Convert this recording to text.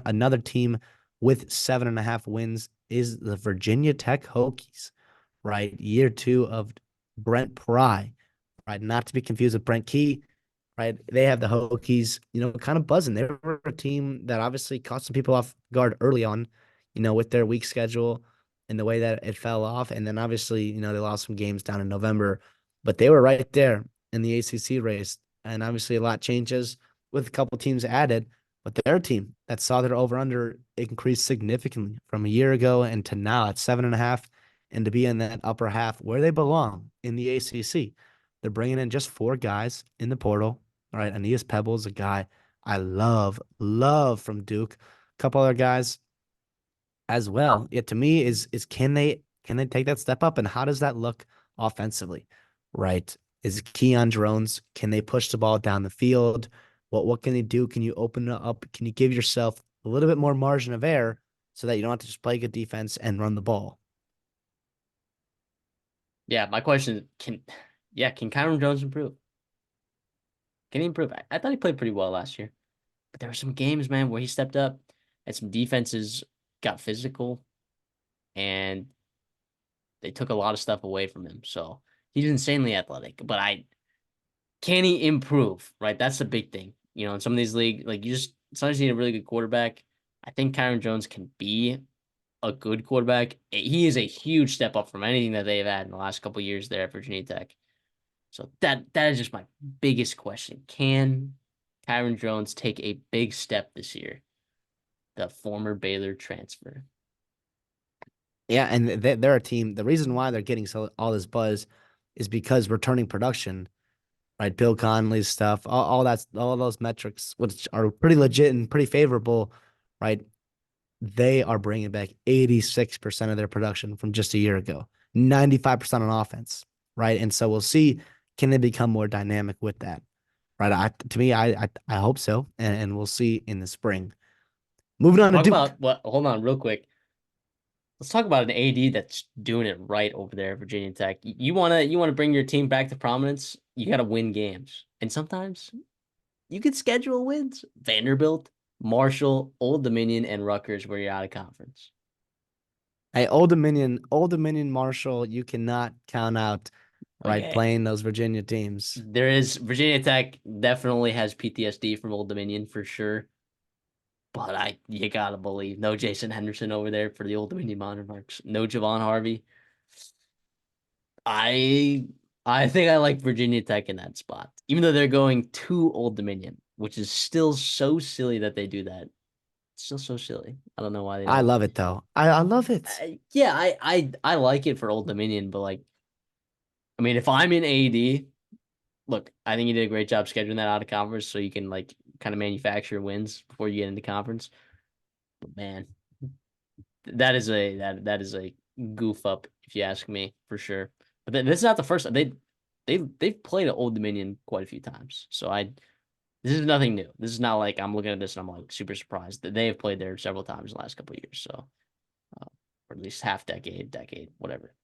another team with 7.5 wins is the Virginia Tech Hokies, right? Year two of Brent Pry, right? Not to be confused with Brent Key, right? They have the Hokies, kind of buzzing. They were a team that obviously caught some people off guard early on, with their weak schedule and the way that it fell off. And then obviously, they lost some games down in November, but they were right there in the ACC race. And obviously, a lot changes with a couple teams added, but their team that saw their over under increase significantly from a year ago and to now at 7.5, and to be in that upper half where they belong in the ACC. They're bringing in just four guys in the portal. All right, Aeneas Pebbles, a guy I love from Duke. A couple other guys as well. Yeah, to me is can they take that step up, and how does that look offensively? Right? Is Keon Drones, can they push the ball down the field? What can they do? Can you open it up? Can you give yourself a little bit more margin of error so that you don't have to just play good defense and run the ball? Yeah, my question is, can Kyron Jones improve? Can he improve? I thought he played pretty well last year, but there were some games, man, where he stepped up and some defenses got physical and they took a lot of stuff away from him. So he's insanely athletic, but can he improve? Right, that's the big thing. In some of these leagues, like you just sometimes you need a really good quarterback. I think Kyron Jones can be a good quarterback. He is a huge step up from anything that they've had in the last couple of years there at Virginia Tech. So that is just my biggest question. Can Kyron Jones take a big step this year? The former Baylor transfer. Yeah, and they're a team. The reason why they're getting all this buzz is because returning production, right? Bill Conley's stuff, all those metrics, which are pretty legit and pretty favorable, right? They are bringing back 86% of their production from just a year ago, 95% on offense, right? And so we'll see, can they become more dynamic with that, right? To me, I hope so, and we'll see in the spring. Moving on to Talk Duke. about what? Hold on, real quick. Let's talk about an AD that's doing it right over there at Virginia Tech. You wanna bring your team back to prominence. You got to win games, and sometimes you can schedule wins. Vanderbilt, Marshall, Old Dominion, and Rutgers, where you're out of conference. Hey, Old Dominion Marshall, you cannot count out, right, Okay, playing those Virginia teams. there is Virginia Tech definitely has PTSD from Old Dominion for sure. But you gotta believe no Jason Henderson over there for the Old Dominion Monarchs, no Javon Harvey. I I think I like Virginia Tech in that spot, even though they're going to Old Dominion, which is still so silly that they do that. It's still so silly. I don't know why they I don't. love it though. I love it. Yeah, I like it for Old Dominion, but like, I mean, if I'm in AD, look, I think you did a great job scheduling that out of conference, so you can like kind of manufacture wins before you get into conference. But man, that is a goof up if you ask me for sure. But then, this is not the first time they've played at Old Dominion quite a few times. So this is nothing new. This is not like I'm looking at this and I'm like super surprised that they have played there several times in the last couple of years. So or at least half decade, whatever.